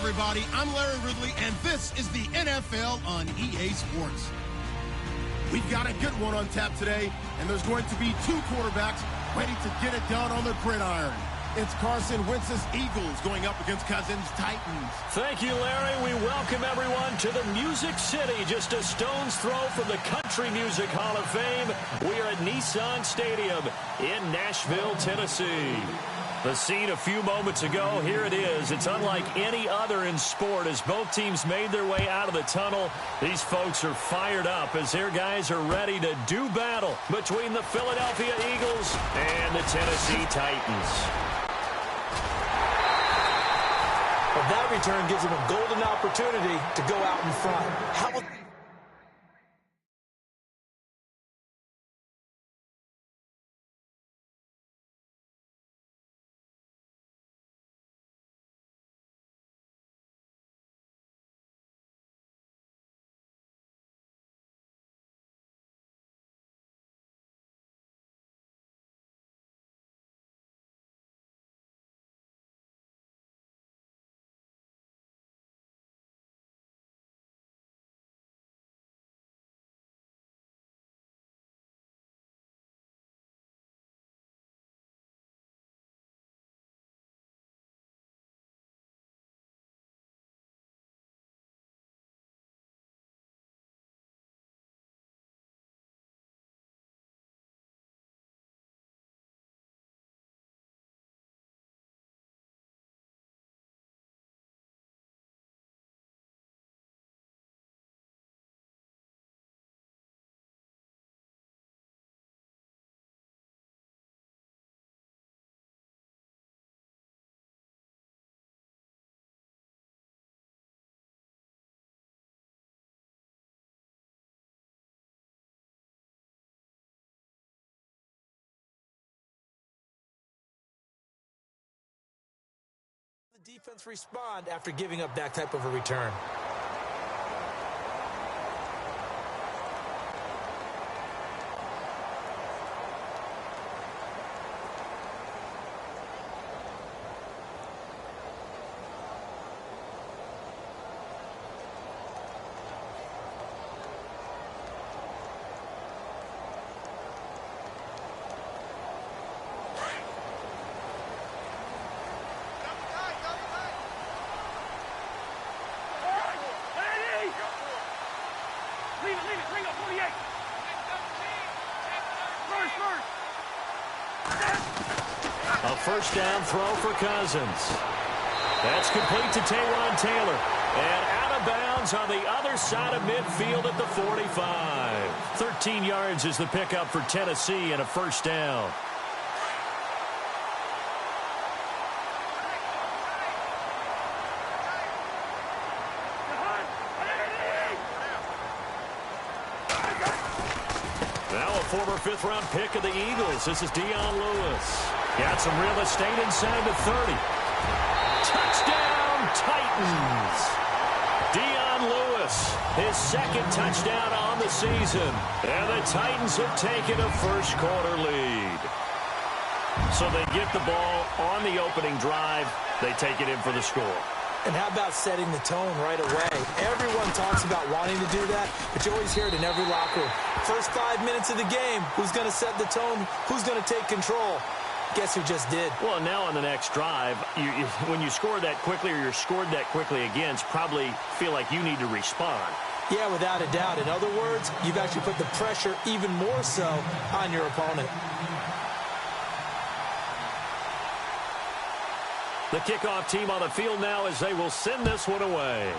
everybody. I'm Larry Ridley, and this is the NFL on EA Sports. We've got a good one on tap today, and there's going to be two quarterbacks ready to get it done on the gridiron. It's Carson Wentz's Eagles going up against Cousins' Titans. Thank you, Larry. We welcome everyone to the Music City, just a stone's throw from the Country Music Hall of Fame. We are at Nissan Stadium in Nashville, Tennessee. The scene a few moments ago, here it is. It's unlike any other in sport as both teams made their way out of the tunnel. These folks are fired up as their guys are ready to do battle between the Philadelphia Eagles and the Tennessee Titans. Well, that return gives them a golden opportunity to go out in front. How about the defense respond after giving up that type of a return? A first down throw for Cousins. That's complete to Taywan Taylor. And out of bounds on the other side of midfield at the 45. 13 yards is the pickup for Tennessee and a first down. Now a former fifth-round pick of the Eagles. This is Dion Lewis. Got some real estate inside the 30. Touchdown, Titans. Dion Lewis, his second touchdown on the season. And the Titans have taken a first-quarter lead. So they get the ball on the opening drive. They take it in for the score. And how about setting the tone right away? Everyone talks about wanting to do that, but you always hear it in every locker room. First 5 minutes of the game, who's going to set the tone? Who's going to take control? Guess who just did? Well, now on the next drive, when you score that quickly or you're scored that quickly against, probably feel like you need to respond. Yeah, without a doubt. In other words, you've actually put the pressure even more so on your opponent. The kickoff team on the field now as they will send this one away.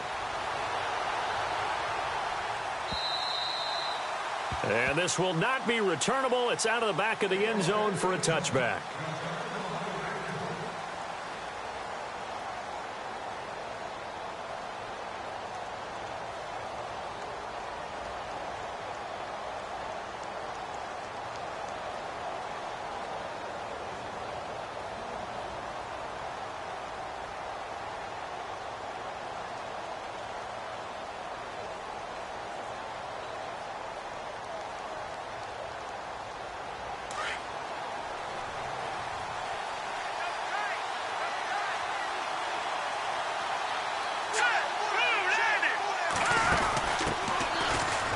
And this will not be returnable. It's out of the back of the end zone for a touchback.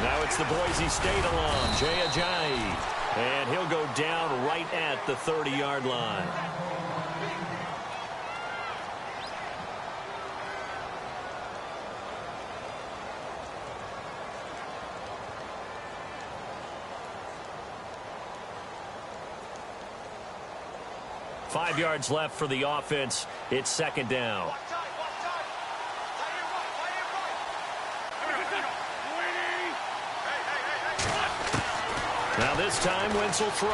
Now it's the Boise State alum, Jay Ajayi. And he'll go down right at the 30-yard line. Five yards left for the offense. It's second down. Now this time, Wentz will throw.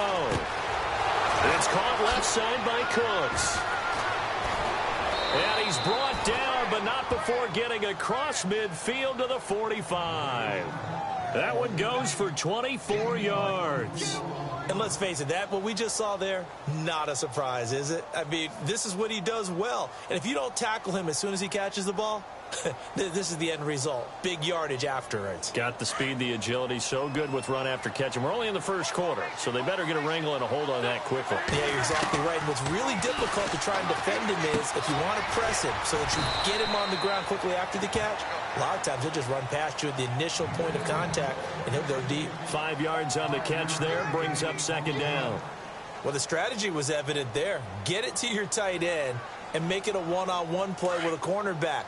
It's caught left side by Cooks. And he's brought down, but not before getting across midfield to the 45. That one goes for 24 yards. And let's face it, what we just saw there, not a surprise, is it? I mean, this is what he does well. And if you don't tackle him as soon as he catches the ball, this is the end result. Big yardage afterwards. Got the speed, the agility, so good with run after catch. And we're only in the first quarter, so they better get a wrangle and a hold on that quickly. Yeah, you're exactly right. And what's really difficult to try and defend him is if you want to press him so that you get him on the ground quickly after the catch, a lot of times he'll just run past you at the initial point of contact, and he'll go deep. 5 yards on the catch there, brings up second down. Well, the strategy was evident there. Get it to your tight end and make it a one-on-one play with a cornerback.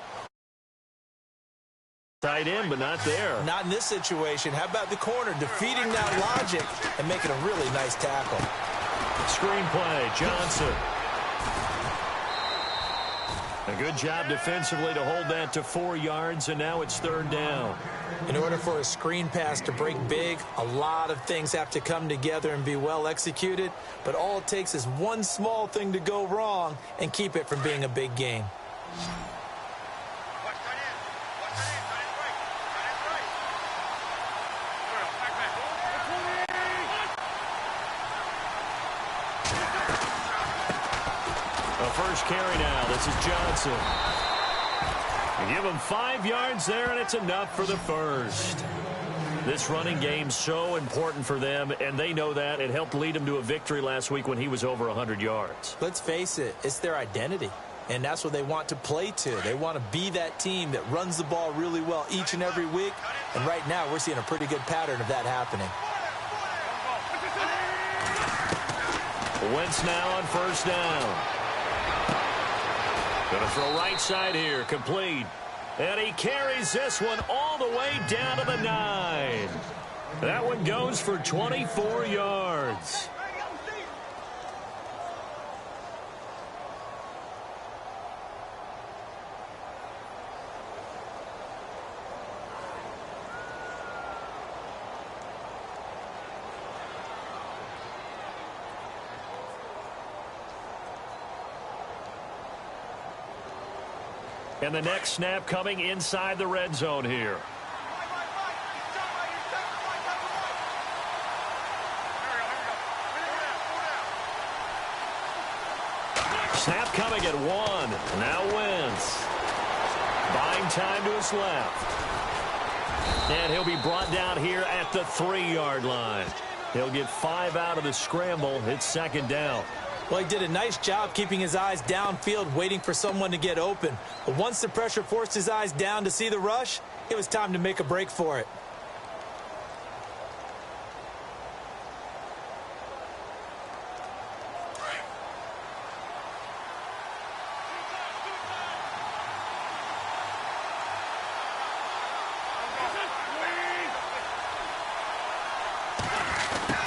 Tight end, but not there. Not in this situation. How about the corner defeating that logic and making a really nice tackle? Screenplay, Johnson. A good job defensively to hold that to 4 yards, and now it's third down. In order for a screen pass to break big, a lot of things have to come together and be well executed, but all it takes is one small thing to go wrong and keep it from being a big gain. First carry now. This is Johnson. Give him 5 yards there, and it's enough for the first. This running game's so important for them, and they know that. It helped lead them to a victory last week when he was over 100 yards. Let's face it, it's their identity, and that's what they want to play to. They want to be that team that runs the ball really well each and every week, and right now we're seeing a pretty good pattern of that happening. Wentz now on first down. Going to throw right side here, complete. And he carries this one all the way down to the 9. That one goes for 24 yards. And the next snap coming inside the red zone here. Snap coming at 1. Now Wentz. Buying time to his left. And he'll be brought down here at the 3-yard line. He'll get 5 out of the scramble. It's second down. Well, he did a nice job keeping his eyes downfield, waiting for someone to get open. But once the pressure forced his eyes down to see the rush, it was time to make a break for it.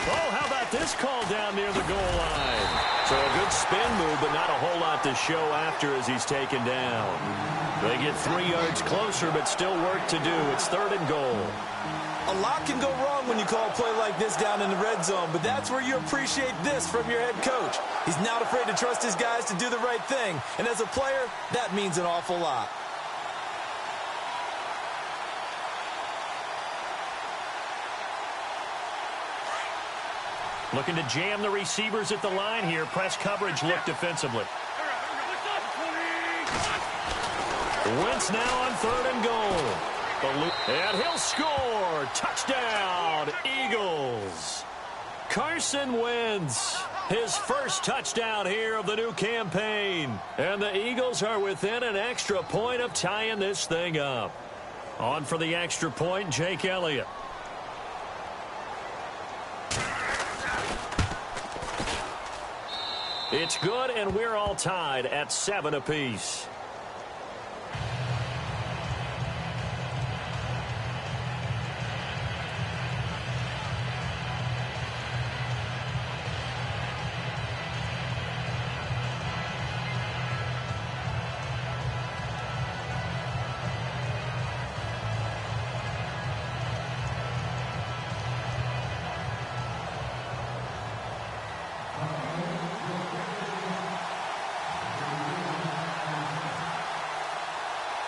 Oh, how about this call down near the goal line? So a good spin move, but not a whole lot to show after as he's taken down. They get 3 yards closer, but still work to do. It's third and goal. A lot can go wrong when you call a play like this down in the red zone, but that's where you appreciate this from your head coach. He's not afraid to trust his guys to do the right thing, and as a player, that means an awful lot. Looking to jam the receivers at the line here. Press coverage look defensively. Wentz now on third and goal. And he'll score. Touchdown, Eagles. Carson Wentz, his first touchdown here of the new campaign. And the Eagles are within an extra point of tying this thing up. On for the extra point, Jake Elliott. It's good, and we're all tied at 7 apiece.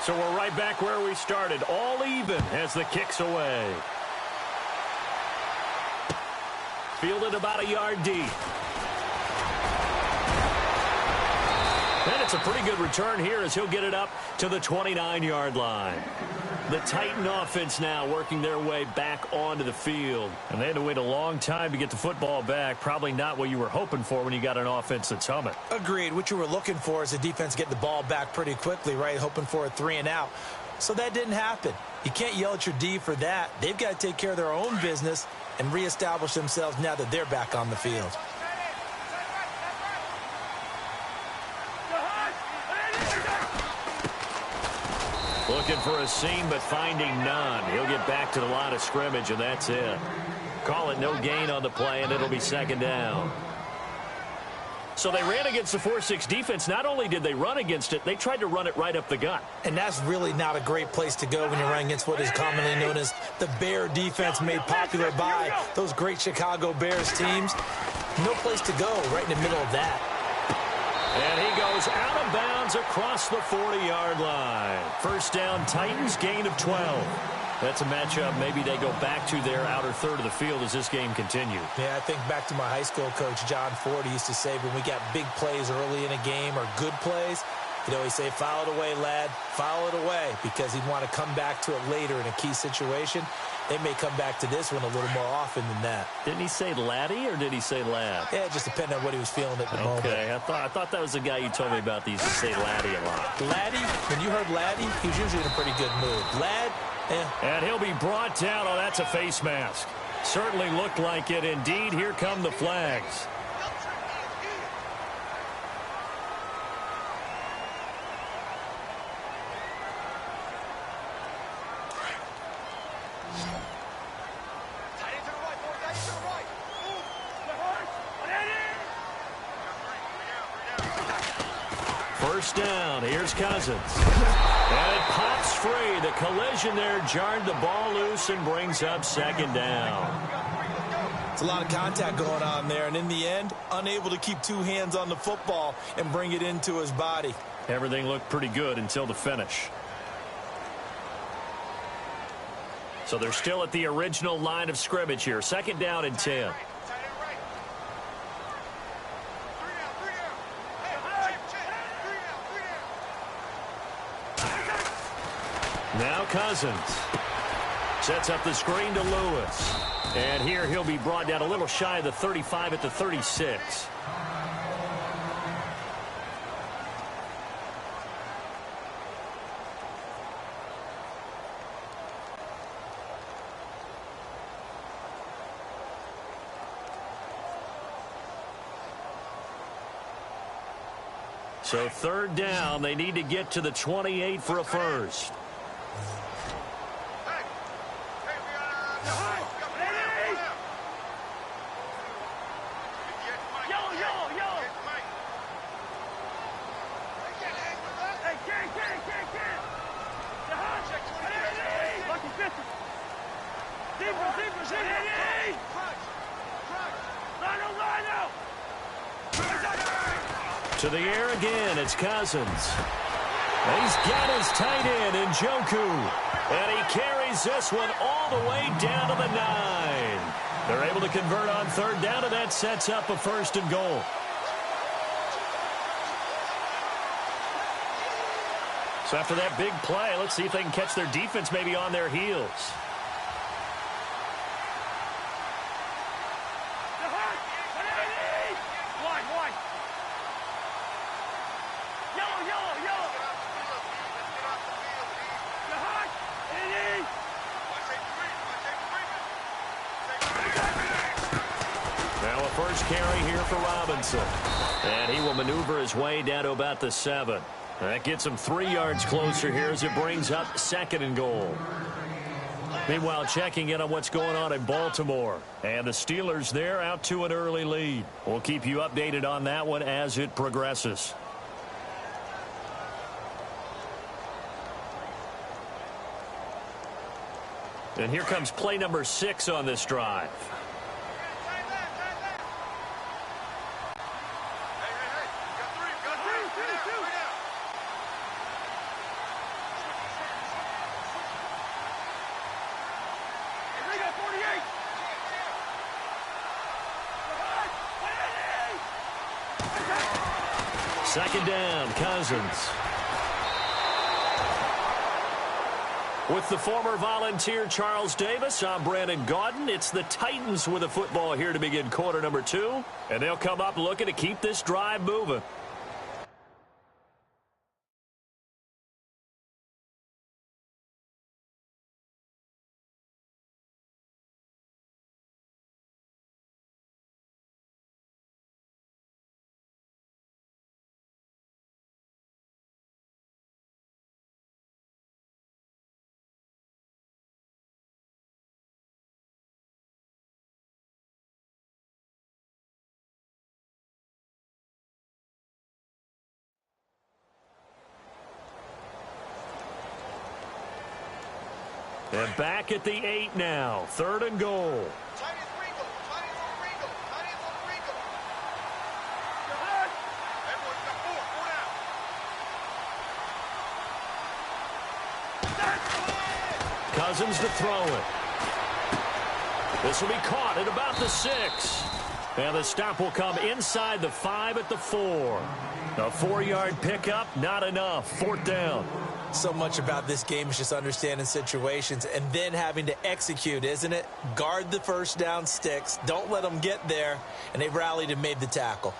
So we're right back where we started, all even as the kick's away. Fielded about a yard deep. And it's a pretty good return here as he'll get it up to the 29-yard line. The Titan offense now working their way back onto the field. And they had to wait a long time to get the football back. Probably not what you were hoping for when you got an offense that's humming. Agreed. What you were looking for is the defense get the ball back pretty quickly, right? Hoping for a 3-and-out. So that didn't happen. You can't yell at your D for that. They've got to take care of their own business and reestablish themselves now that they're back on the field. Looking for a seam, but finding none. He'll get back to the line of scrimmage, and that's it. Call it no gain on the play, and it'll be second down. So they ran against the 4-6 defense. Not only did they run against it, they tried to run it right up the gut. And that's really not a great place to go when you're running against what is commonly known as the Bear defense, made popular by those great Chicago Bears teams. No place to go right in the middle of that. And he goes out of bounds across the 40-yard line. First down, Titans, gain of 12. That's a matchup maybe they go back to their outer third of the field as this game continues. Yeah, I think back to my high school coach, John Ford. He used to say when we got big plays early in a game or good plays, you know, he'd say, file it away, lad, file it away, because he'd want to come back to it later in a key situation. They may come back to this one a little more often than that. Didn't he say laddie or did he say lad? Yeah, it just depended on what he was feeling at the moment. Okay, I thought that was the guy you told me about that used to say laddie a lot. Laddie, when you heard laddie, he was usually in a pretty good mood. Lad, And he'll be brought down. Oh, that's a face mask. Certainly looked like it. Indeed, here come the flags. First down. Here's Cousins. And it pops free. The collision there jarred the ball loose and brings up second down. It's a lot of contact going on there, and in the end, unable to keep two hands on the football and bring it into his body. Everything looked pretty good until the finish. So they're still at the original line of scrimmage here. Second down and 10. Now Cousins sets up the screen to Lewis. And here he'll be brought down a little shy of the 35 at the 36. So third down, they need to get to the 28 for a first. To the air again, it's Cousins. And he's got his tight end in Njoku. And he carries this one all the way down to the 9. They're able to convert on third down, and that sets up a first and goal. So after that big play, let's see if they can catch their defense maybe on their heels. first carry here for Robinson. And he will maneuver his way down to about the 7. That gets him 3 yards closer here as it brings up 2nd and goal. Meanwhile, checking in on what's going on in Baltimore. And the Steelers there out to an early lead. We'll keep you updated on that one as it progresses. And here comes play number 6 on this drive. Second down, Cousins. With the former Volunteer Charles Davis, I'm Brandon Gaudin. It's the Titans with the football here to begin quarter number 2. And they'll come up looking to keep this drive moving. And back at the 8 now. 3rd and goal. Cousins to throw it. This will be caught at about the 6. And the stop will come inside the 5 at the 4. A 4-yard pickup, not enough. 4th down. So much about this game is just understanding situations and then having to execute, isn't it? Guard the first down sticks. Don't let them get there. And they rallied and made the tackle.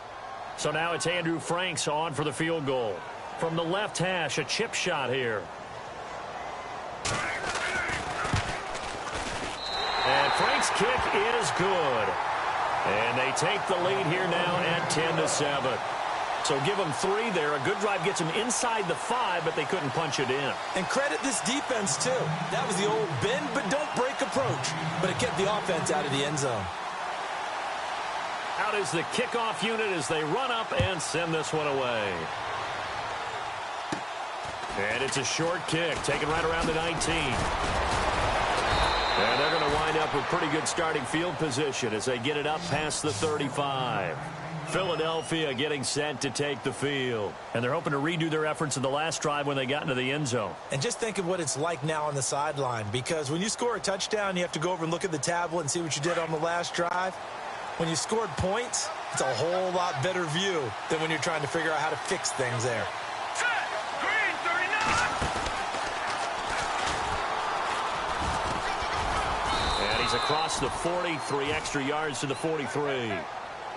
So now it's Andrew Franks on for the field goal. From the left hash, a chip shot here. And Frank's kick is good. And they take the lead here now at 10-7. So give them 3 there. A good drive gets them inside the 5, but they couldn't punch it in. And credit this defense, too. That was the old bend but don't break approach. But it kept the offense out of the end zone. Out is the kickoff unit as they run up and send this one away. And it's a short kick, taken right around the 19. And they're going to wind up with pretty good starting field position as they get it up past the 35. Philadelphia getting set to take the field. And they're hoping to redo their efforts in the last drive when they got into the end zone. And just think of what it's like now on the sideline, because when you score a touchdown, you have to go over and look at the tablet and see what you did on the last drive. When you scored points, it's a whole lot better view than when you're trying to figure out how to fix things there. And he's across the 40, 3 extra yards to the 43.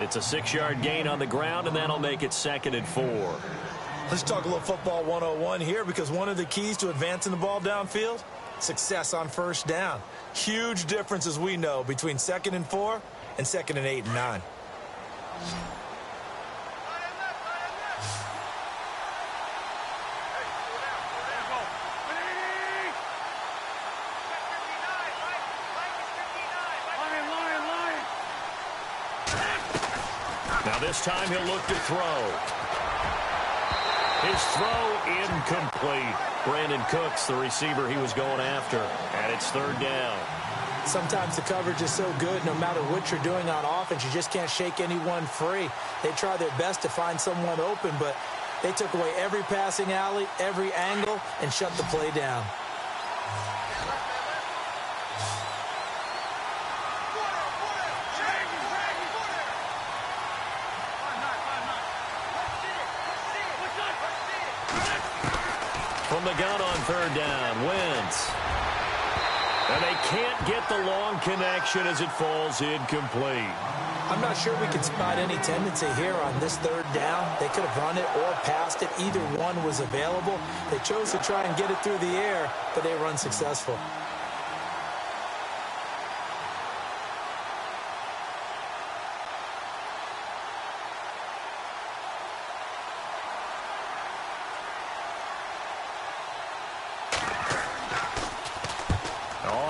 It's a 6-yard gain on the ground, and that'll make it 2nd and 4. Let's talk a little football 101 here, because one of the keys to advancing the ball downfield, success on first down. Huge difference, as we know, between 2nd and 4 and 2nd and 8 and 9. Now this time he'll look to throw. His throw incomplete. Brandon Cooks, the receiver he was going after. And it's 3rd down. Sometimes the coverage is so good, no matter what you're doing on offense, you just can't shake anyone free. They try their best to find someone open, but they took away every passing alley, every angle, and shut the play down. From the gun on 3rd down, Wentz. And they can't get the long connection as it falls incomplete. I'm not sure we can spot any tendency here on this 3rd down. They could have run it or passed it. Either one was available. They chose to try and get it through the air, but they were unsuccessful.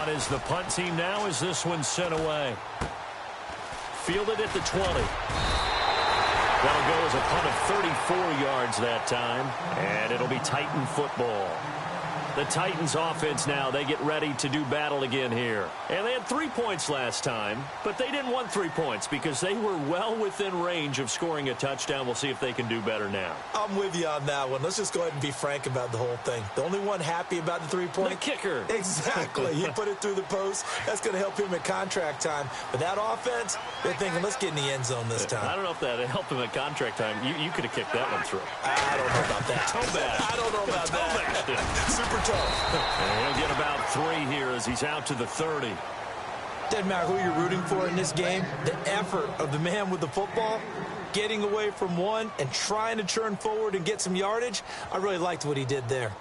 on is the punt team now as this one's sent away. Fielded at the 20. That'll go as a punt of 34 yards that time, and it'll be Titan football. The Titans offense now, they get ready to do battle again here. And they had 3 points last time, but they didn't want 3 points because they were well within range of scoring a touchdown. We'll see if they can do better now. I'm with you on that one. Let's just go ahead and be frank about the whole thing. The only one happy about the 3-point? The kicker. Exactly. He put it through the post. That's going to help him at contract time. But that offense, they're thinking, let's get in the end zone this time. I don't know if that helped him at contract time. You could have kicked that one through. I don't know about that. Toe bad. I don't know about that. Super tough. And he'll get about 3 here as he's out to the 30. Doesn't matter who you're rooting for in this game. The effort of the man with the football, getting away from one and trying to turn forward and get some yardage, I really liked what he did there.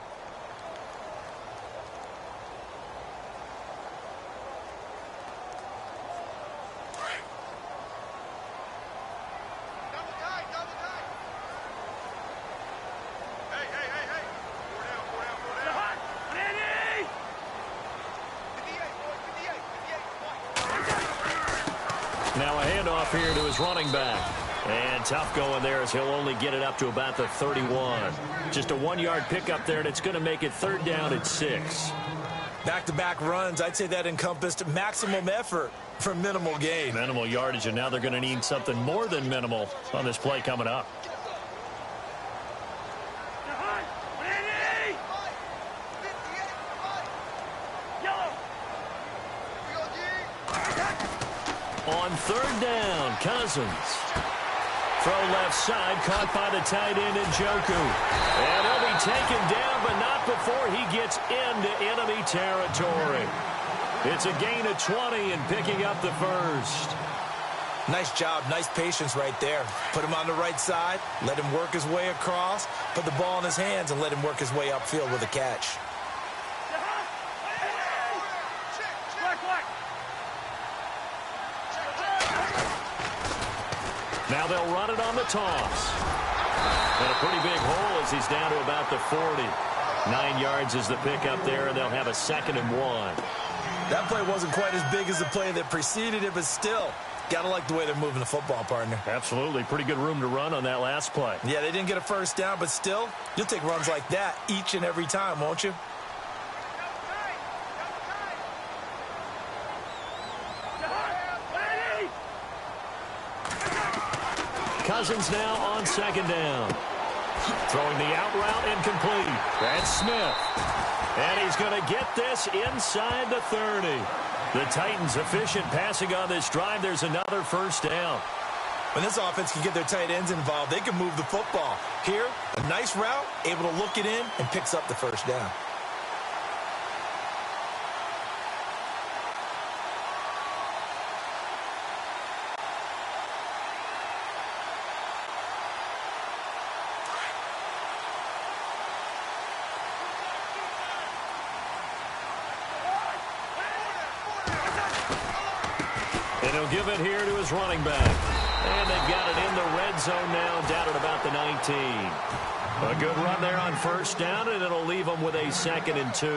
Now a handoff here to his running back. And tough going there as he'll only get it up to about the 31. Just a 1-yard pickup there, and it's going to make it 3rd down at 6. Back-to-back runs, I'd say that encompassed maximum effort for minimal gain. Minimal yardage, and now they're going to need something more than minimal on this play coming up. On 3rd down, Cousins. Throw left side, caught by the tight end Njoku. And he'll be taken down, but not before he gets into enemy territory. It's a gain of 20 and picking up the 1st. Nice job, nice patience right there. Put him on the right side, let him work his way across, put the ball in his hands, and let him work his way upfield with a catch. Now they'll run it on the toss. And a pretty big hole as he's down to about the 40. 9 yards is the pickup there, and they'll have a 2nd and 1. That play wasn't quite as big as the play that preceded it, but still, gotta like the way they're moving the football, partner. Absolutely. Pretty good room to run on that last play. Yeah, they didn't get a 1st down, but still, you'll take runs like that each and every time, won't you? Cousins now on 2nd down. Throwing the out route incomplete. That's Smith. And he's going to get this inside the 30. The Titans efficient passing on this drive. There's another 1st down. When this offense can get their tight ends involved, they can move the football. Here, a nice route, able to look it in, and picks up the 1st down. And he'll give it here to his running back. And they've got it in the red zone now, down at about the 19. A good run there on 1st down, and it'll leave them with a 2nd and 2.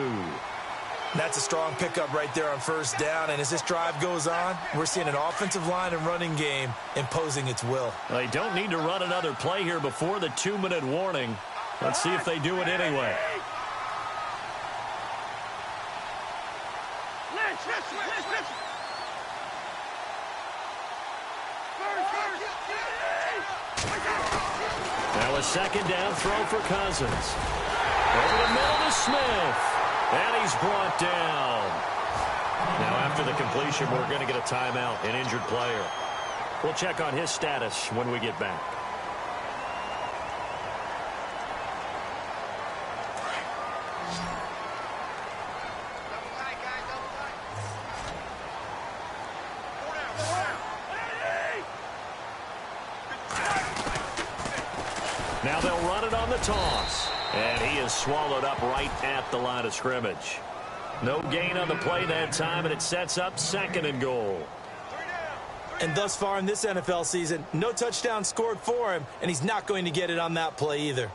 That's a strong pickup right there on 1st down. And as this drive goes on, we're seeing an offensive line and running game imposing its will. They don't need to run another play here before the 2-minute warning. Let's see if they do it anyway. Now a 2nd down throw for Cousins. Over the middle to Smith. And he's brought down. Now after the completion, we're going to get a timeout, an injured player. We'll check on his status when we get back. Now they'll run it on the toss. And he is swallowed up right at the line of scrimmage. No gain on the play that time, and it sets up 2nd and goal. And thus far in this NFL season, no touchdown scored for him, and he's not going to get it on that play either.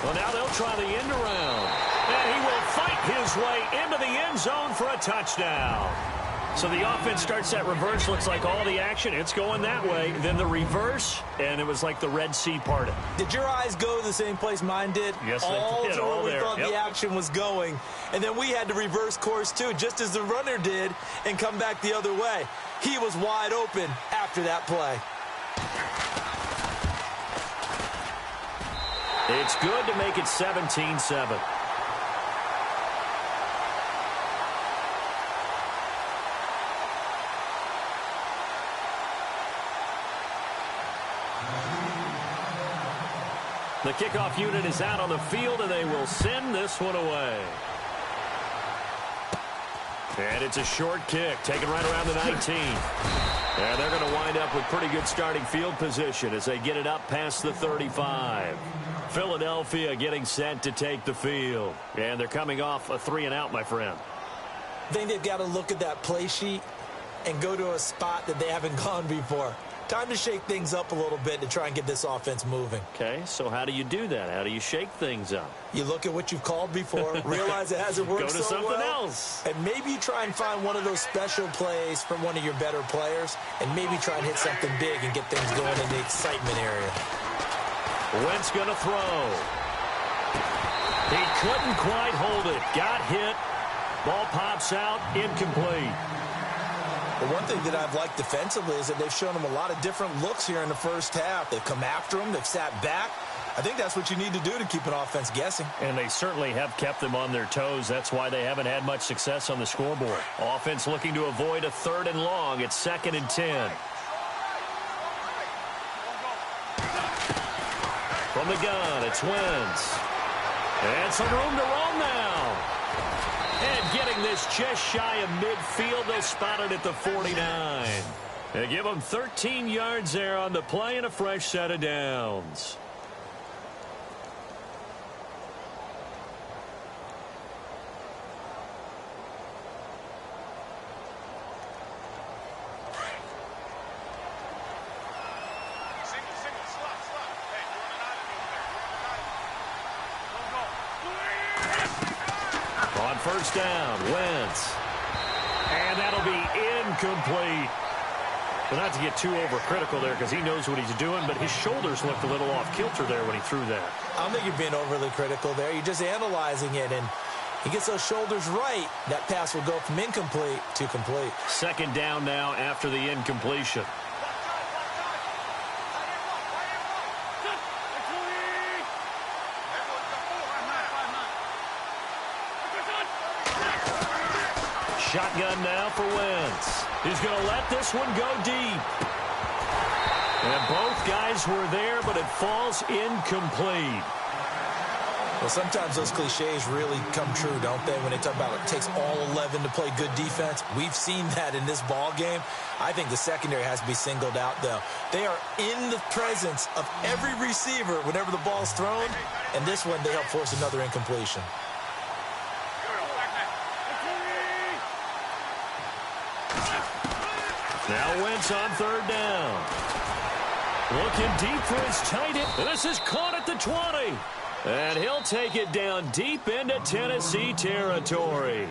Well, now they'll try the end around. And he will fight his way into the end zone for a touchdown. So the offense starts that reverse. Looks like all the action, it's going that way. Then the reverse, and it was like the Red Sea parted. Did your eyes go to the same place mine did? Yes, they did. All All we there. thought Yep. the action was going. And then we had to reverse course, too, just as the runner did, and come back the other way. He was wide open after that play. It's good to make it 17-7. The kickoff unit is out on the field, and they will send this one away. And it's a short kick, taken right around the 19. And they're going to wind up with pretty good starting field position as they get it up past the 35. Philadelphia getting set to take the field. And they're coming off a 3-and-out, my friend. I think they've got to look at that play sheet and go to a spot that they haven't gone before. Time to shake things up a little bit to try and get this offense moving. Okay, so how do you do that? How do you shake things up? You look at what you've called before, realize it hasn't worked so well. Go to something else. And maybe you try and find one of those special plays from one of your better players, and maybe try and hit something big and get things going in the excitement area. Wentz going to throw. He couldn't quite hold it. Got hit. Ball pops out. Incomplete. Well, one thing that I've liked defensively is that they've shown him a lot of different looks here in the first half. They've come after him. They've sat back. I think that's what you need to do to keep an offense guessing. And they certainly have kept them on their toes. That's why they haven't had much success on the scoreboard. Offense looking to avoid a 3rd and long. It's 2nd and 10. From the gun, it's Wentz. And some room to roam now. And getting this just shy of midfield, they'll spot it at the 49. They give them 13 yards there on the play and a fresh set of downs. On first down, Wentz. And that'll be incomplete. But not to get too overcritical there because he knows what he's doing, but his shoulders looked a little off kilter there when he threw that. I don't think you're being overly critical there. You're just analyzing it, and he gets those shoulders right. That pass will go from incomplete to complete. 2nd down now after the incompletion. Shotgun now for Wentz. He's going to let this one go deep. And both guys were there, but it falls incomplete. Well, sometimes those cliches really come true, don't they? When they talk about it takes all 11 to play good defense. We've seen that in this ball game. I think the secondary has to be singled out, though. They are in the presence of every receiver whenever the ball's thrown. And this one, they help force another incompletion. Now Wentz on 3rd down. Looking deep for his tight end. This is caught at the 20. And he'll take it down deep into Tennessee territory.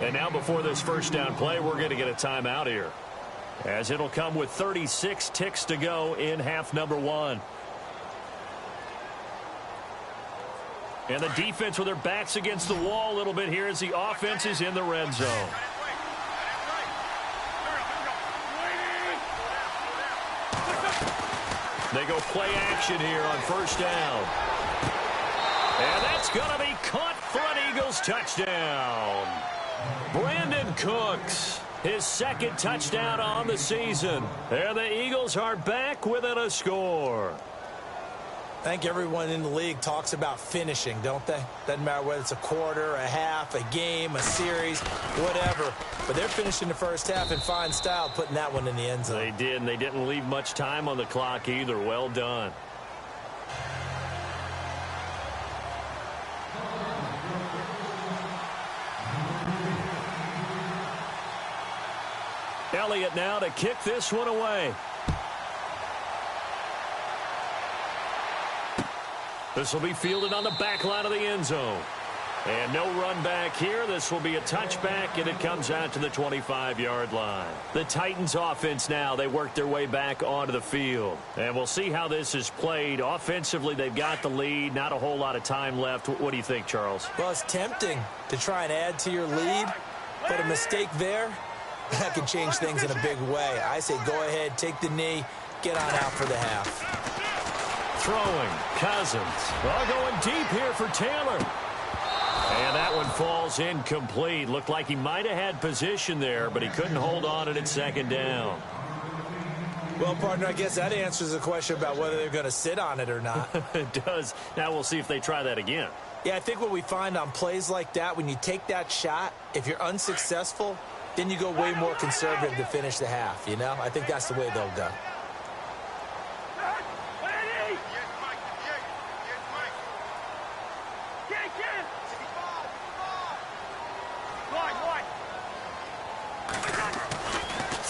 And now before this first down play, we're going to get a timeout here, as it'll come with 36 ticks to go in half number 1. And the defense with their backs against the wall a little bit here as the offense is in the red zone. They go play action here on first down. And that's going to be caught for an Eagles touchdown. Brandon Cooks, his 2nd touchdown on the season. And the Eagles are back within a score. I think everyone in the league talks about finishing, don't they? Doesn't matter whether it's a quarter, a half, a game, a series, whatever. But they're finishing the first half in fine style, putting that one in the end zone. They did, and they didn't leave much time on the clock either. Well done. Elliott now to kick this one away. This will be fielded on the back line of the end zone. And no run back here. This will be a touchback, and it comes out to the 25-yard line. The Titans offense now, they work their way back onto the field. And we'll see how this is played. Offensively, they've got the lead. Not a whole lot of time left. What do you think, Charles? Well, it's tempting to try and add to your lead, but a mistake there, that could change things in a big way. I say go ahead, take the knee, get on out for the half. Throwing, Cousins. Well, going deep here for Taylor. And that one falls incomplete. Looked like he might have had position there, but he couldn't hold on at second down. Well, partner, I guess that answers the question about whether they're going to sit on it or not. It does. Now we'll see if they try that again. Yeah, I think what we find on plays like that, when you take that shot, if you're unsuccessful, then you go way more conservative to finish the half, you know? I think that's the way they'll go.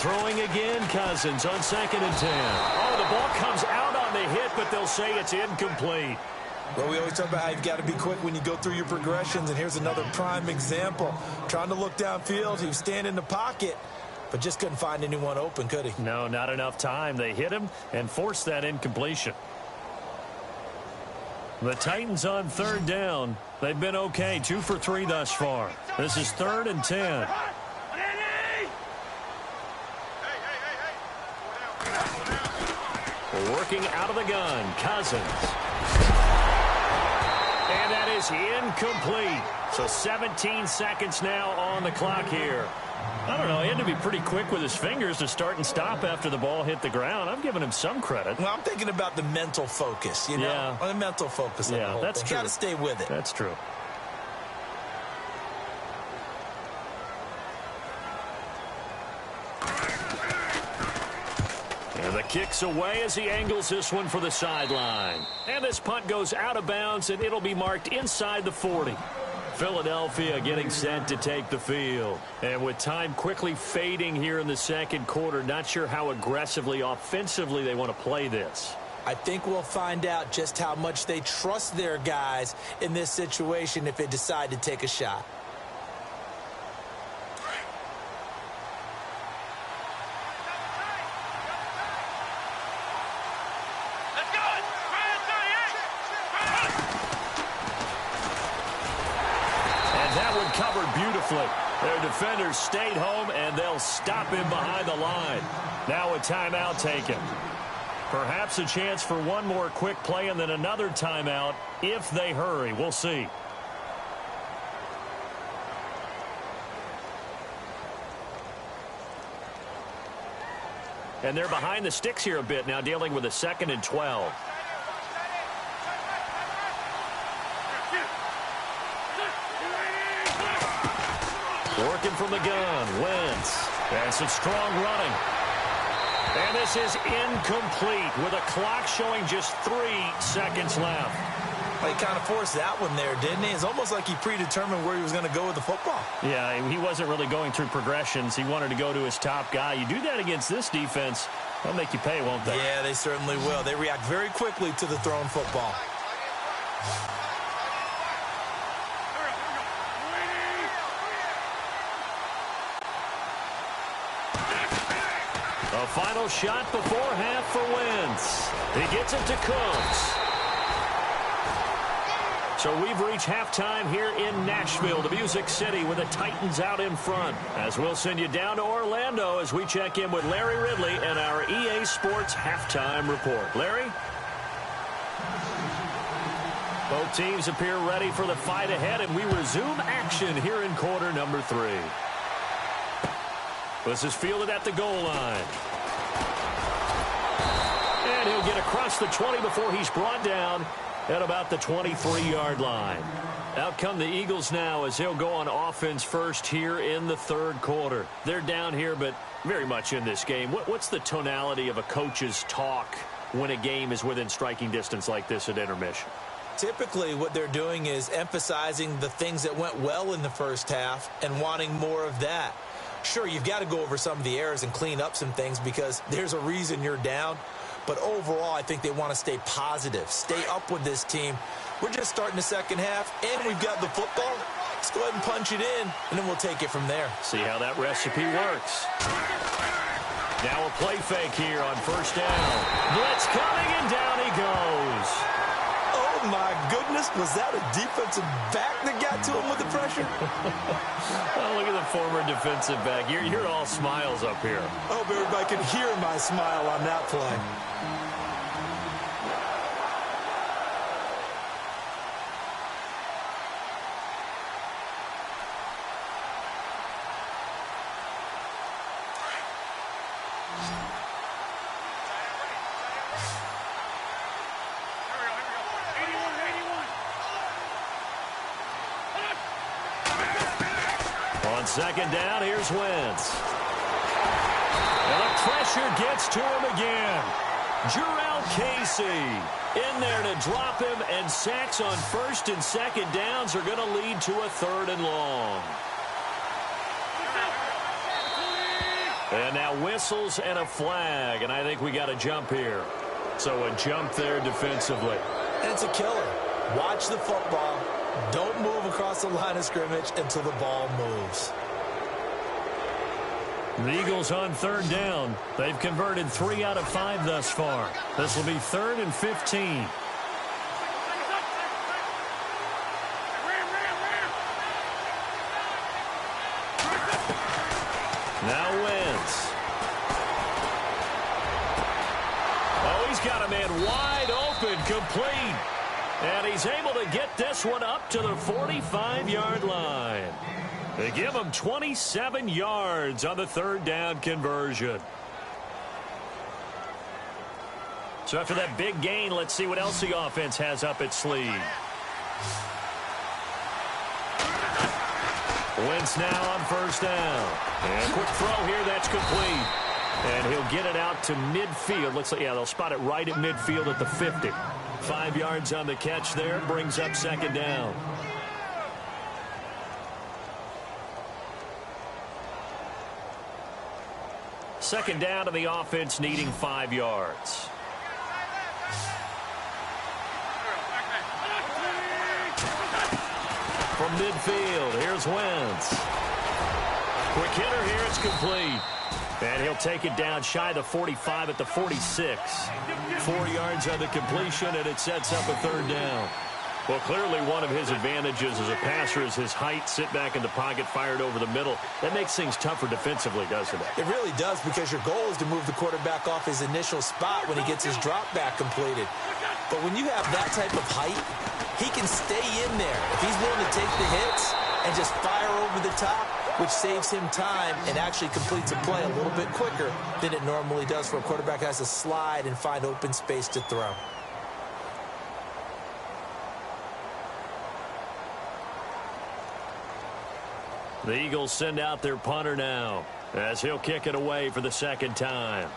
Throwing again, Cousins on 2nd and 10. Oh, the ball comes out on the hit, but they'll say it's incomplete. Well, we always talk about how you've got to be quick when you go through your progressions, and here's another prime example. Trying to look downfield, he was standing in the pocket, but just couldn't find anyone open, could he? No, not enough time. They hit him and forced that incompletion. The Titans on 3rd down. They've been okay, 2 for 3 thus far. This is 3rd and 10. Working out of the gun, Cousins. And that is incomplete. So 17 seconds now on the clock here. I don't know, he had to be pretty quick with his fingers to start and stop after the ball hit the ground. I'm giving him some credit. Well, I'm thinking about the mental focus, you know? Yeah. The mental focus. Yeah, that's true. Got to stay with it. That's true. And the kick's away as he angles this one for the sideline. And this punt goes out of bounds, and it'll be marked inside the 40. Philadelphia getting set to take the field. And with time quickly fading here in the second quarter, not sure how aggressively, offensively they want to play this. I think we'll find out just how much they trust their guys in this situation if they decide to take a shot. Covered beautifully. Their defenders stayed home, and they'll stop him behind the line. Now a timeout taken. Perhaps a chance for one more quick play and then another timeout if they hurry. We'll see. And they're behind the sticks here a bit now, dealing with a 2nd and 12. Working from the gun, Wentz. And some strong running. And this is incomplete with a clock showing just 3 seconds left. Well, he kind of forced that one there, didn't he? It's almost like he predetermined where he was going to go with the football. Yeah, he wasn't really going through progressions. He wanted to go to his top guy. You do that against this defense, they'll make you pay, won't they? Yeah, they certainly will. They react very quickly to the thrown football. A final shot before half for Wentz. He gets it to Cooks. So we've reached halftime here in Nashville, the Music City, with the Titans out in front. As we'll send you down to Orlando as we check in with Larry Ridley and our EA Sports halftime report. Larry? Both teams appear ready for the fight ahead, and we resume action here in quarter number 3. This is fielded at the goal line. And he'll get across the 20 before he's brought down at about the 23-yard line. Out come the Eagles now as they'll go on offense first here in the 3rd quarter. They're down here, but very much in this game. What's the tonality of a coach's talk when a game is within striking distance like this at intermission? Typically, what they're doing is emphasizing the things that went well in the first half and wanting more of that. Sure, you've got to go over some of the errors and clean up some things because there's a reason you're down. But overall, I think they want to stay positive, stay up with this team. We're just starting the second half, and we've got the football. Let's go ahead and punch it in, and then we'll take it from there. See how that recipe works. Now a play fake here on first down. Blitz coming, and down he goes. Oh, my goodness. Was that a defensive back that got to him with the pressure? Oh, look at the former defensive back. You're all smiles up here. I hope everybody can hear my smile on that play. On second down, here's Wentz. And the pressure gets to him again. Jurrell Casey in there to drop him, and sacks on first and second downs are going to lead to a third and long. And now whistles and a flag, and I think we got a jump here. So a jump there defensively. And it's a killer. Watch the football. Don't move across the line of scrimmage until the ball moves. The Eagles on third down. They've converted 3 out of 5 thus far. This will be 3rd and 15. Now Wentz. Oh, he's got a man wide open, complete. And he's able to get this one up to the 45-yard line. They give him 27 yards on the third down conversion. So after that big gain, let's see what else the offense has up its sleeve. Wentz now on first down. And a quick throw here, that's complete. And he'll get it out to midfield. Looks like, yeah, they'll spot it right at midfield at the 50. 5 yards on the catch there, brings up second down. Second down to the offense, needing 5 yards. From midfield, here's Wentz. Quick hitter here, it's complete. And he'll take it down shy of the 45 at the 46. 4 yards on the completion, and it sets up a third down. Well, clearly one of his advantages as a passer is his height, sit back in the pocket, fired over the middle. That makes things tougher defensively, doesn't it? It really does, because your goal is to move the quarterback off his initial spot when he gets his drop back completed. But when you have that type of height, he can stay in there. If he's willing to take the hits and just fire over the top, which saves him time and actually completes a play a little bit quicker than it normally does for a quarterback who has to slide and find open space to throw. The Eagles send out their punter now as he'll kick it away for the second time.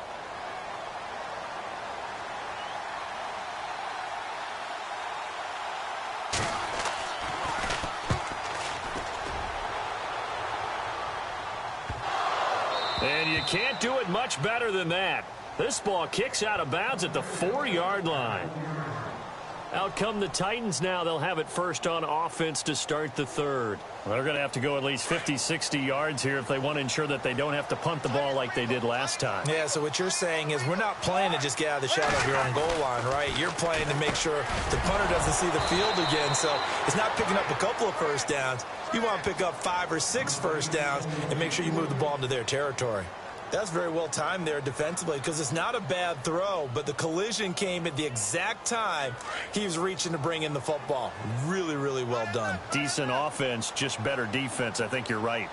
And you can't do it much better than that. This ball kicks out of bounds at the 4-yard line. Out come the Titans now. They'll have it first on offense to start the third. Well, they're going to have to go at least 50, 60 yards here if they want to ensure that they don't have to punt the ball like they did last time. Yeah, so what you're saying is we're not playing to just get out of the shadow of your own goal line, right? You're playing to make sure the punter doesn't see the field again. So it's not picking up a couple of first downs. You want to pick up 5 or 6 first downs and make sure you move the ball into their territory. That's very well timed there defensively, because it's not a bad throw, but the collision came at the exact time he was reaching to bring in the football. Really, really well done. Decent offense, just better defense. I think you're right.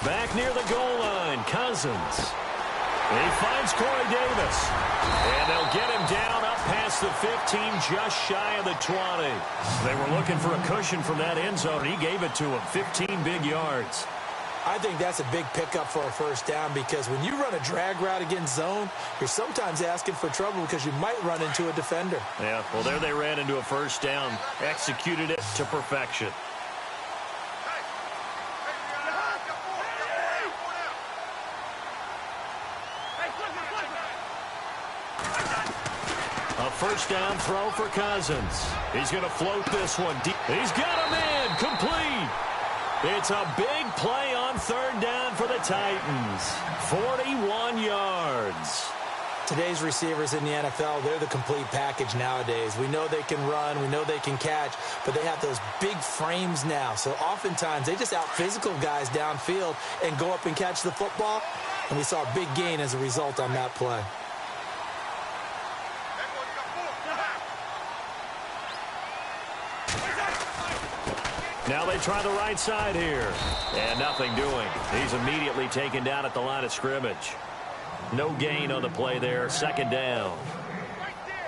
Back near the goal line, Cousins. He finds Corey Davis. And they'll get him down up past the 15, just shy of the 20. They were looking for a cushion from that end zone. He gave it to him, 15 big yards. I think that's a big pickup for a first down, because when you run a drag route against zone, you're sometimes asking for trouble because you might run into a defender. Yeah, well, there they ran into a first down, executed it to perfection. A first down throw for Cousins. He's going to float this one deep. He's got a man complete. It's a big play on third down for the Titans. 41 yards. Today's receivers in the NFL, they're the complete package nowadays. We know they can run, we know they can catch, but they have those big frames now. So oftentimes they just out-physical guys downfield and go up and catch the football. And we saw a big gain as a result on that play. Now they try the right side here. And nothing doing. He's immediately taken down at the line of scrimmage. No gain on the play there. Second down.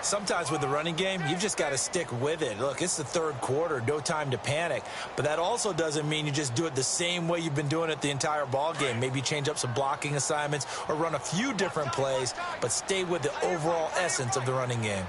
Sometimes with the running game, you've just got to stick with it. Look, it's the third quarter. No time to panic. But that also doesn't mean you just do it the same way you've been doing it the entire ball game. Maybe change up some blocking assignments or run a few different plays, but stay with the overall essence of the running game.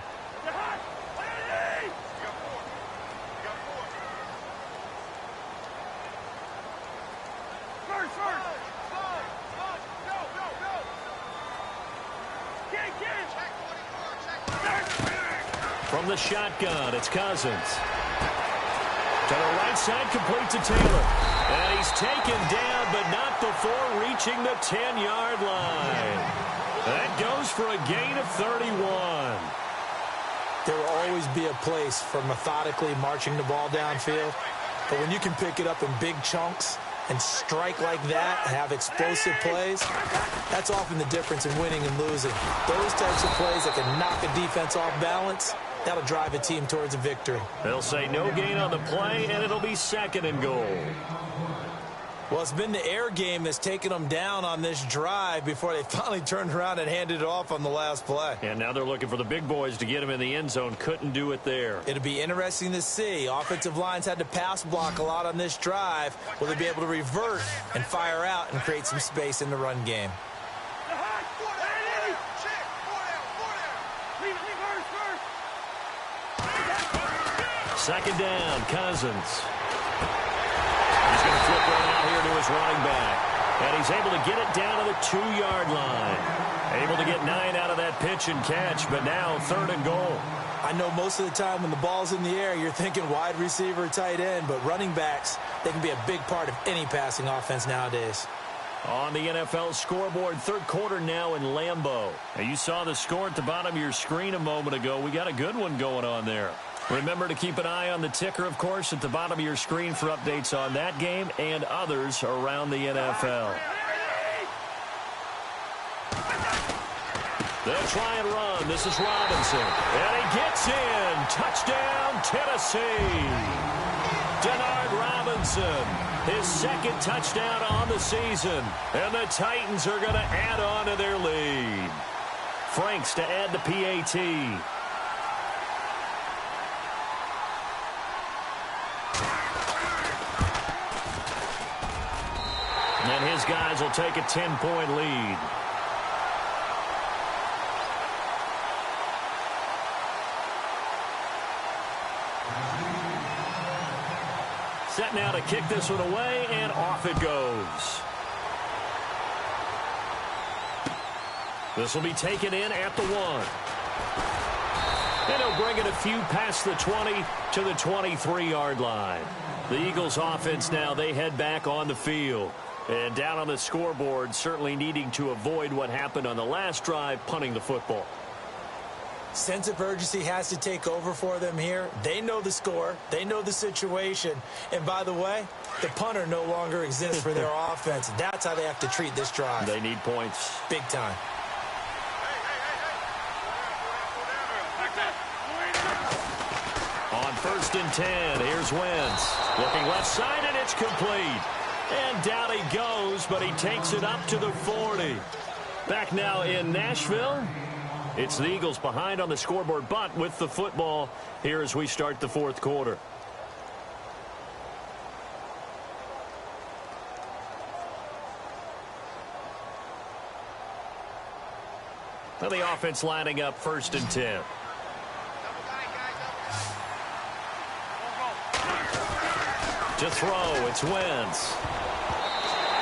From the shotgun, it's Cousins. To the right side, complete to Taylor. And he's taken down, but not before reaching the 10-yard line. That goes for a gain of 31. There will always be a place for methodically marching the ball downfield. But when you can pick it up in big chunks and strike like that, have explosive plays, that's often the difference in winning and losing. Those types of plays that can knock a defense off balance, that'll drive a team towards a victory. They'll say no gain on the play, and it'll be second and goal. Well, it's been the air game that's taken them down on this drive before they finally turned around and handed it off on the last play. And now they're looking for the big boys to get him in the end zone. Couldn't do it there. It'll be interesting to see. Offensive lines had to pass block a lot on this drive. Will they be able to revert and fire out and create some space in the run game? Second down, Cousins. He's going to flip one out here to his running back. And he's able to get it down to the 2-yard line. Able to get 9 out of that pitch and catch, but now third and goal. I know most of the time when the ball's in the air, you're thinking wide receiver, tight end, but running backs, they can be a big part of any passing offense nowadays. On the NFL scoreboard, third quarter now in Lambeau. Now you saw the score at the bottom of your screen a moment ago. We got a good one going on there. Remember to keep an eye on the ticker, of course, at the bottom of your screen for updates on that game and others around the NFL. They'll try and run. This is Robinson. And he gets in. Touchdown, Tennessee. Denard Robinson, his second touchdown on the season. And the Titans are going to add on to their lead. Franks to add the PAT. And his guys will take a 10-point lead. Set now to kick this one away, and off it goes. This will be taken in at the 1. And he'll bring it a few past the 20 to the 23-yard line. The Eagles offense now, they head back on the field. And down on the scoreboard, certainly needing to avoid what happened on the last drive, punting the football. Sense of urgency has to take over for them here. They know the score. They know the situation. And by the way, the punter no longer exists for their offense. That's how they have to treat this drive. They need points. Big time. On 1st and 10, here's Wentz. Looking left side, and it's complete. And down he goes, but he takes it up to the 40. Back now in Nashville. It's the Eagles behind on the scoreboard, but with the football here as we start the fourth quarter. Now the offense lining up 1st and 10. To throw, it's Wentz.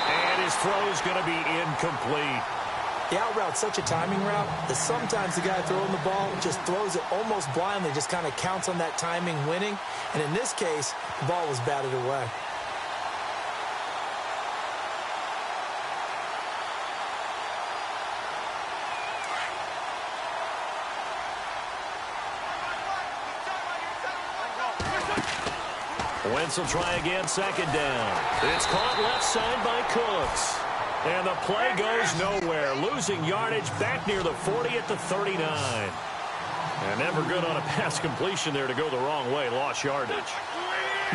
And his throw is going to be incomplete. The out route's such a timing route that sometimes the guy throwing the ball just throws it almost blindly, just kind of counts on that timing winning. And in this case, the ball was batted away. Wentz will try again, second down. It's caught left side by Cooks. And the play goes nowhere. Losing yardage back near the 40 at the 39. And never good on a pass completion there to go the wrong way. Lost yardage.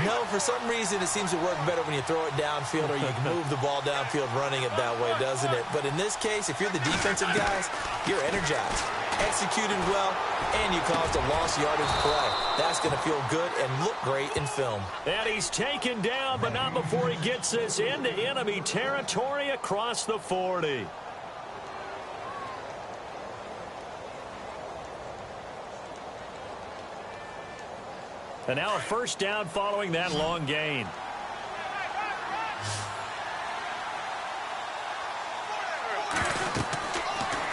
No, for some reason it seems to work better when you throw it downfield or you can move the ball downfield running it that way, doesn't it? But in this case, if you're the defensive guys, you're energized, executed well, and you caused a lost yardage play. That's going to feel good and look great in film. And he's taken down, but not before he gets this into enemy territory across the 40. And now a first down following that long gain.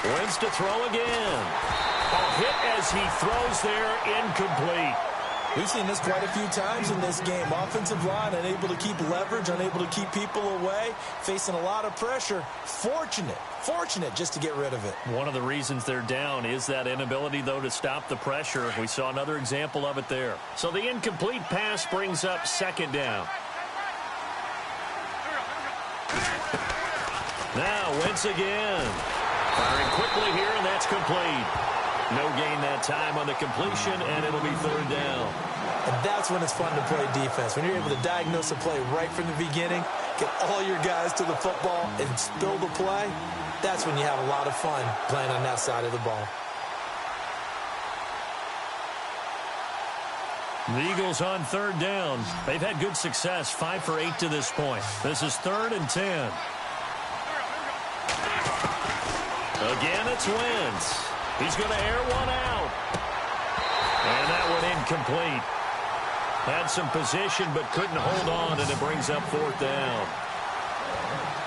Wins to throw again. A hit as he throws there, incomplete. We've seen this quite a few times in this game. Offensive line unable to keep leverage, unable to keep people away, facing a lot of pressure. Fortunate just to get rid of it. One of the reasons they're down is that inability, though, to stop the pressure. We saw another example of it there. So the incomplete pass brings up second down. Now Wentz again. Firing quickly here, and that's complete. No gain that time on the completion, and it'll be third down. And that's when it's fun to play defense. When you're able to diagnose a play right from the beginning, get all your guys to the football, and spill the play, that's when you have a lot of fun playing on that side of the ball. The Eagles on third down. They've had good success, 5 for 8 to this point. This is 3rd and 10. Again, it's Wentz. He's going to air one out. And that one incomplete. Had some position but couldn't hold on, and it brings up 4th down.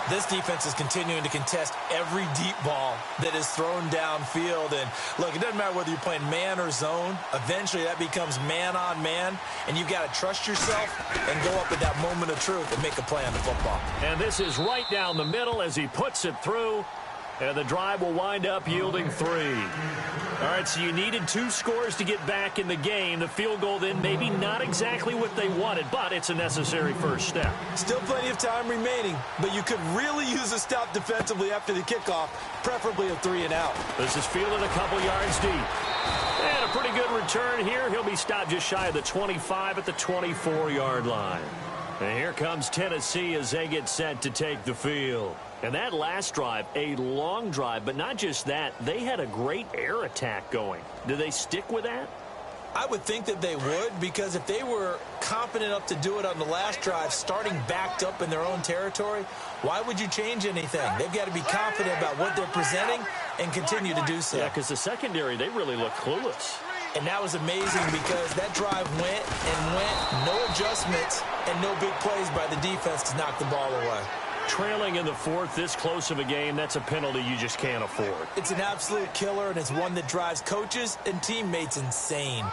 This defense is continuing to contest every deep ball that is thrown downfield. And, look, it doesn't matter whether you're playing man or zone. Eventually that becomes man on man, and you've got to trust yourself and go up at that moment of truth and make a play on the football. And this is right down the middle as he puts it through. And the drive will wind up yielding 3. All right, so you needed 2 scores to get back in the game. The field goal then maybe not exactly what they wanted, but it's a necessary first step. Still plenty of time remaining, but you could really use a stop defensively after the kickoff, preferably a 3 and out. This is fielded a couple yards deep. And a pretty good return here. He'll be stopped just shy of the 25 at the 24-yard line. And here comes Tennessee as they get set to take the field. And that last drive, a long drive, but not just that, they had a great air attack going. Do they stick with that? I would think that they would, because if they were confident enough to do it on the last drive, starting backed up in their own territory, why would you change anything? They've got to be confident about what they're presenting and continue to do so. Yeah, because the secondary, they really look clueless. And that was amazing because that drive went and went, no adjustments, and no big plays by the defense to knock the ball away. Trailing in the 4th, this close of a game, that's a penalty you just can't afford. It's an absolute killer, and it's one that drives coaches and teammates insane.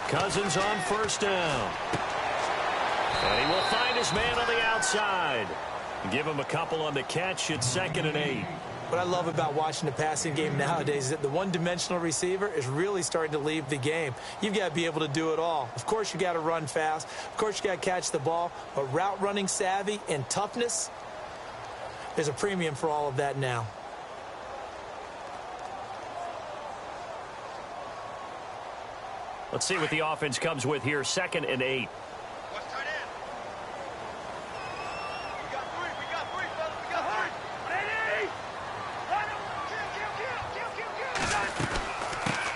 Cousins on first down. And he will find his man on the outside. Give him a couple on the catch. It's 2nd and 8. What I love about watching the passing game nowadays is that the one-dimensional receiver is really starting to leave the game. You've got to be able to do it all. Of course, you got to run fast. Of course, you got to catch the ball. But route running savvy and toughness, there's a premium for all of that now. Let's see what the offense comes with here. 2nd and 8.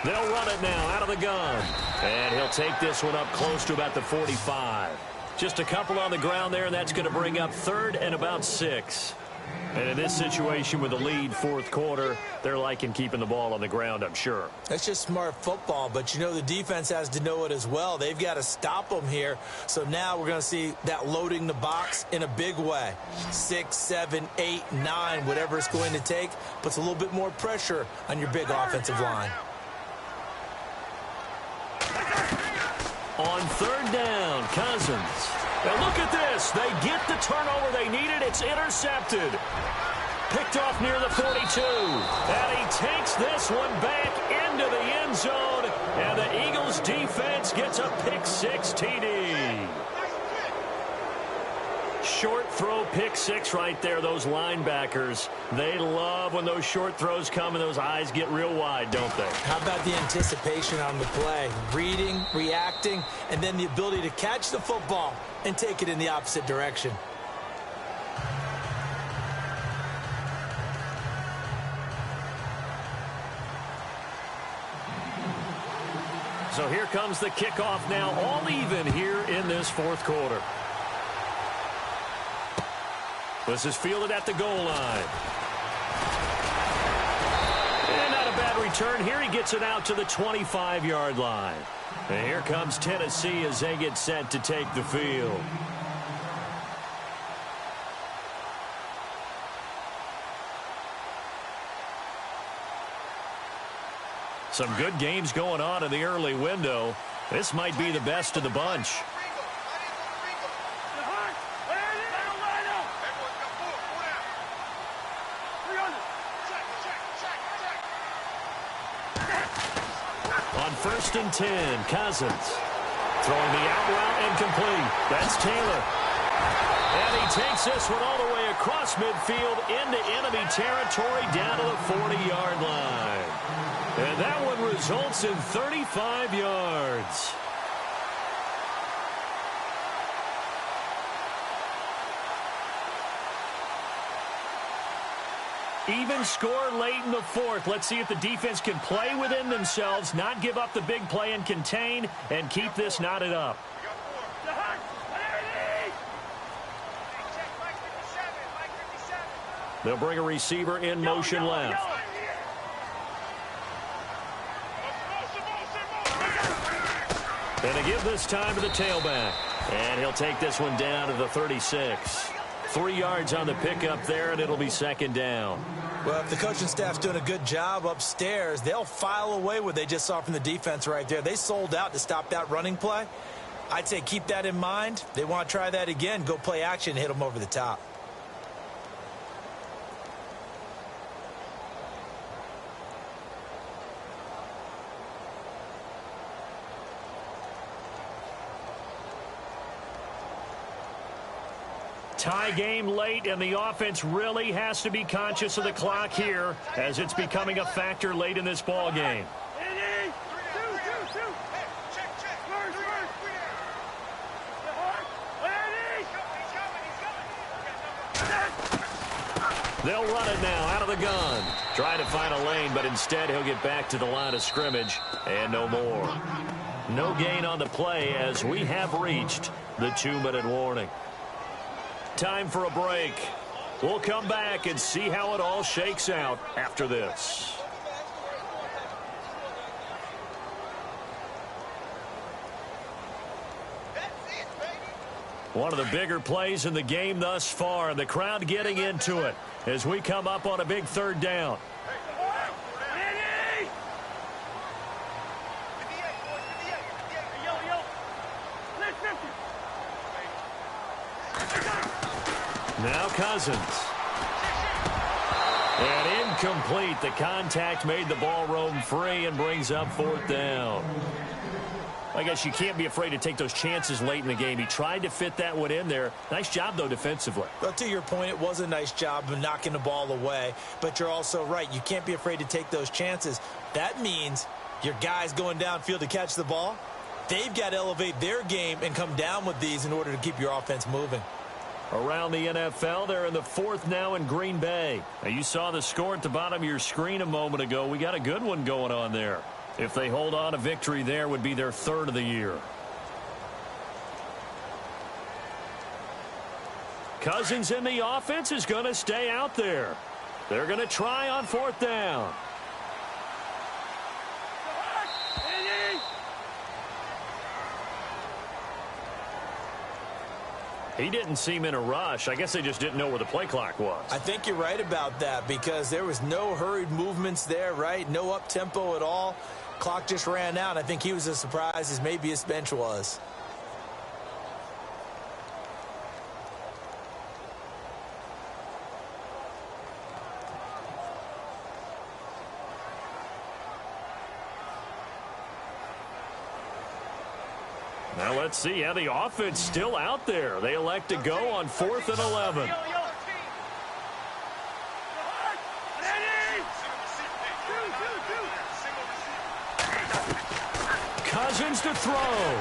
They'll run it now out of the gun. And he'll take this one up close to about the 45. Just a couple on the ground there, and that's going to bring up 3rd and about 6. And in this situation with the lead, 4th quarter, they're liking keeping the ball on the ground, I'm sure. That's just smart football, but you know the defense has to know it as well. They've got to stop them here. So now we're going to see that loading the box in a big way. 6, 7, 8, 9, whatever it's going to take, puts a little bit more pressure on your big offensive line. On 3rd down, Cousins. And look at this. They get the turnover they needed. It's intercepted. Picked off near the 42. And he takes this one back into the end zone. And the Eagles defense gets a pick 6 TD. Short throw, pick 6 right there. Those linebackers, they love when those short throws come and those eyes get real wide, don't they? How about the anticipation on the play? Reading, reacting, and then the ability to catch the football and take it in the opposite direction. So here comes the kickoff now, all even here in this 4th quarter. This is fielded at the goal line. And not a bad return. Here he gets it out to the 25-yard line. And here comes Tennessee as they get set to take the field. Some good games going on in the early window. This might be the best of the bunch. On 1st and 10, Cousins. Throwing the out route incomplete. That's Taylor. And he takes this one all the way across midfield into enemy territory down to the 40-yard line. And that one results in 35 yards. Even score late in the 4th. Let's see if the defense can play within themselves, not give up the big play and contain, and keep this knotted up. They'll bring a receiver in motion left. And they give this time to the tailback. And he'll take this one down to the 36. 3 yards on the pickup there, and it'll be 2nd down. Well, if the coaching staff's doing a good job upstairs, they'll file away what they just saw from the defense right there. They sold out to stop that running play. I'd say keep that in mind. They want to try that again. Go play action and hit them over the top. Tie game late, and the offense really has to be conscious of the clock here as it's becoming a factor late in this ball game. They'll run it now out of the gun. Trying to find a lane, but instead he'll get back to the line of scrimmage and no more. No gain on the play as we have reached the 2-minute warning. Time for a break. We'll come back and see how it all shakes out after this. One of the bigger plays in the game thus far, and the crowd getting into it as we come up on a big 3rd down. Now Cousins. And incomplete. The contact made the ball roam free and brings up 4th down. I guess you can't be afraid to take those chances late in the game. He tried to fit that one in there. Nice job, though, defensively. Well, to your point, it was a nice job of knocking the ball away. But you're also right. You can't be afraid to take those chances. That means your guys going downfield to catch the ball, they've got to elevate their game and come down with these in order to keep your offense moving. Around the NFL, they're in the 4th now in Green Bay. Now, you saw the score at the bottom of your screen a moment ago. We got a good one going on there. If they hold on, a victory there would be their third of the year. Cousins in the offense is going to stay out there. They're going to try on fourth down. He didn't seem in a rush. I guess they just didn't know where the play clock was. I think you're right about that because there was no hurried movements there, right? No up-tempo at all. Clock just ran out. I think he was as surprised as maybe his bench was. Now let's see how the offense still out there. They elect to go on 4th and 11. Cousins to throw.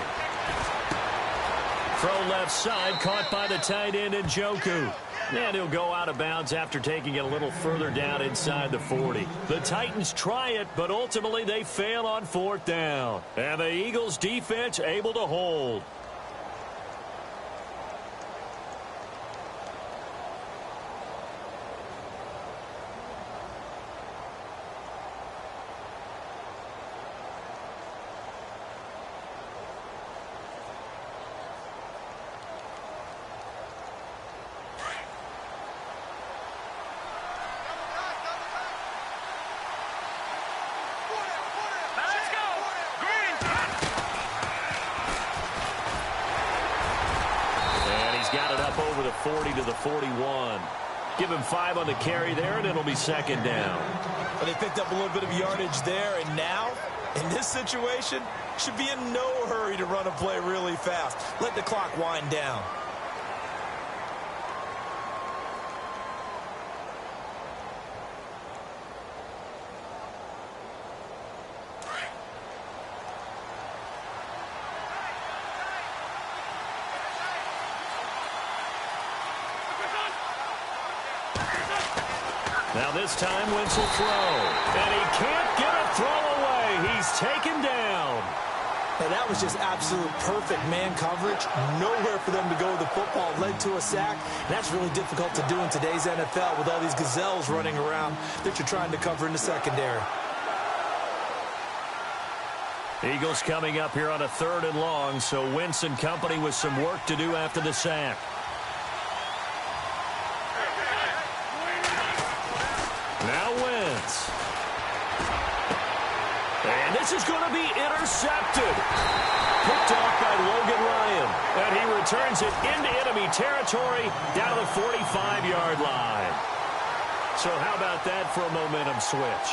Throw left side, caught by the tight end Njoku. And he'll go out of bounds after taking it a little further down inside the 40. The Titans try it, but ultimately they fail on 4th down. And the Eagles defense able to hold. Got it up over the 40 to the 41. Give him 5 on the carry there, and it'll be second down. Well, they picked up a little bit of yardage there, and now, in this situation, should be in no hurry to run a play really fast. Let the clock wind down. Now this time, Wentz will throw. And he can't get a throw away. He's taken down. Now that was just absolute perfect man coverage. Nowhere for them to go with the football. Led to a sack. And that's really difficult to do in today's NFL with all these gazelles running around that you're trying to cover in the secondary. Eagles coming up here on a 3rd and long, so Wentz and company with some work to do after the sack. Now Wentz. And this is going to be intercepted. Picked off by Logan Ryan. And he returns it into enemy territory down to the 45-yard line. So how about that for a momentum switch?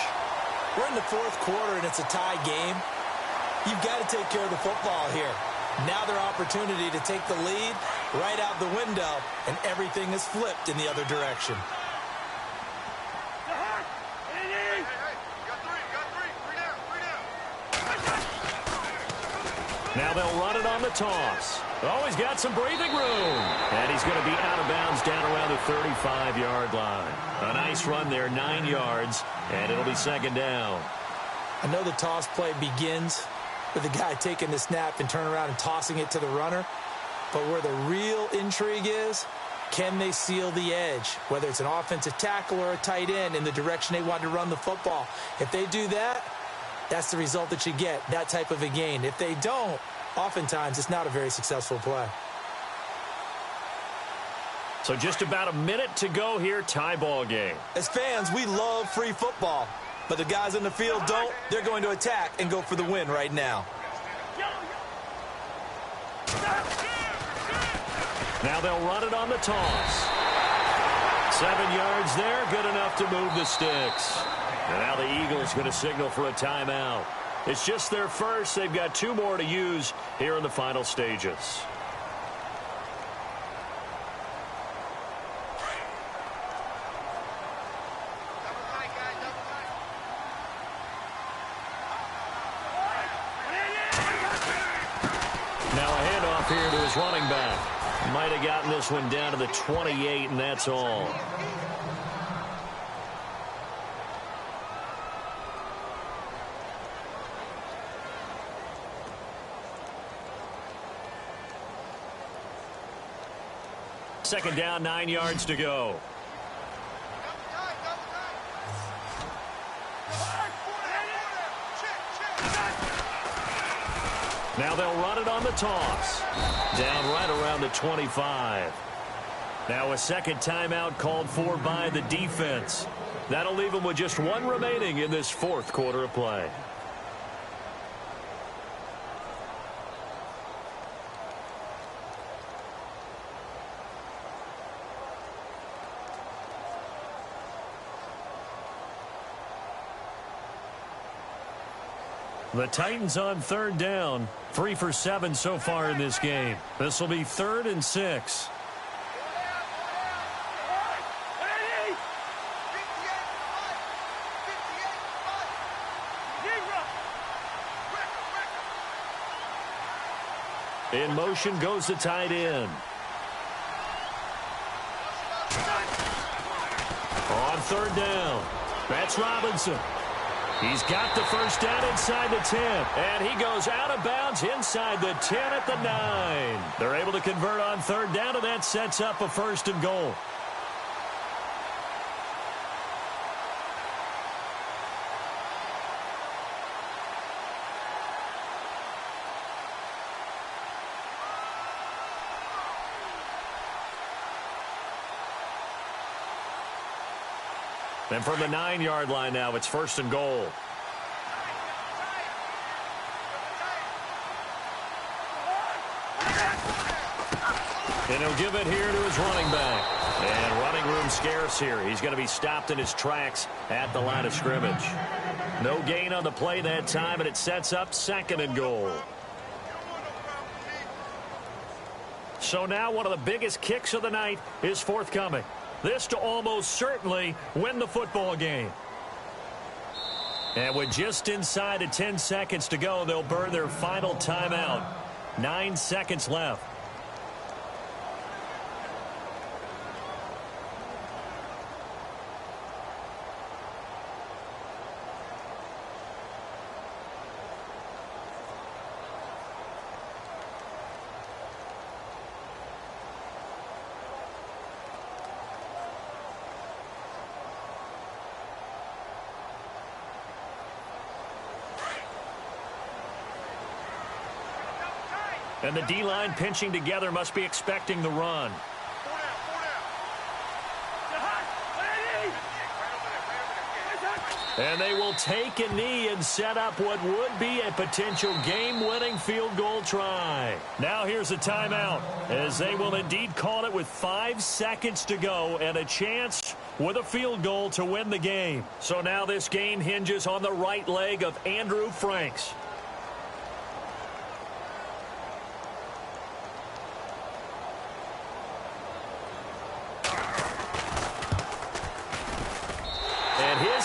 We're in the 4th quarter, and it's a tie game. You've got to take care of the football here. Now their opportunity to take the lead right out the window, and everything is flipped in the other direction. Now they'll run it on the toss. Oh, he's got some breathing room. And he's going to be out of bounds down around the 35-yard line. A nice run there, 9 yards, and it'll be second down. I know the toss play begins with the guy taking the snap and turning around and tossing it to the runner. But where the real intrigue is, can they seal the edge? Whether it's an offensive tackle or a tight end in the direction they want to run the football. If they do that, that's the result that you get, that type of a gain. If they don't, oftentimes it's not a very successful play. So just about a minute to go here, tie ball game. As fans, we love free football. But the guys in the field don't. They're going to attack and go for the win right now. Now they'll run it on the toss. 7 yards there, good enough to move the sticks. And now the Eagles going to signal for a timeout. It's just their first. They've got 2 more to use here in the final stages. Now a handoff here to his running back. Might have gotten this one down to the 28, and that's all. Second down, 9 yards to go. Now they'll run it on the toss. Down right around the 25. Now a second timeout called for by the defense. That'll leave them with just one remaining in this fourth quarter of play. The Titans on third down. 3 for 7 so far in this game. This will be 3rd and 6. In motion goes the tight end. On third down, that's Robinson. He's got the first down inside the 10. And he goes out of bounds inside the 10 at the 9. They're able to convert on third down, and that sets up a 1st and goal. And from the 9-yard line now, it's 1st and goal. And he'll give it here to his running back. And running room scarce here. He's going to be stopped in his tracks at the line of scrimmage. No gain on the play that time, and it sets up 2nd and goal. So now one of the biggest kicks of the night is forthcoming. This to almost certainly win the football game. And with just inside of 10 seconds to go, they'll burn their final timeout. 9 seconds left. And the D-line pinching together must be expecting the run. And they will take a knee and set up what would be a potential game-winning field goal try. Now here's a timeout, as they will indeed call it with 5 seconds to go and a chance with a field goal to win the game. So now this game hinges on the right leg of Andrew Franks.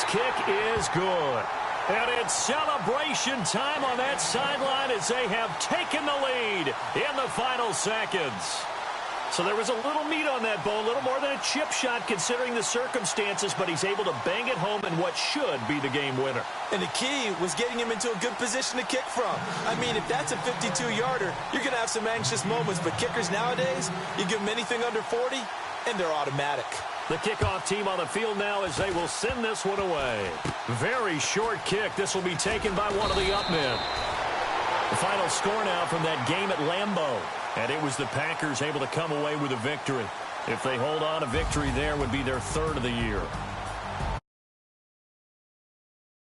Kick is good. And it's celebration time on that sideline as they have taken the lead in the final seconds. So there was a little meat on that bone, a little more than a chip shot considering the circumstances, but he's able to bang it home in what should be the game winner. And the key was getting him into a good position to kick from. I mean, if that's a 52-yarder, you're going to have some anxious moments, but kickers nowadays, you give them anything under 40, and they're automatic. The kickoff team on the field now as they will send this one away. Very short kick. This will be taken by one of the up men. The final score now from that game at Lambeau. And it was the Packers able to come away with a victory. If they hold on, a victory there would be their 3rd of the year.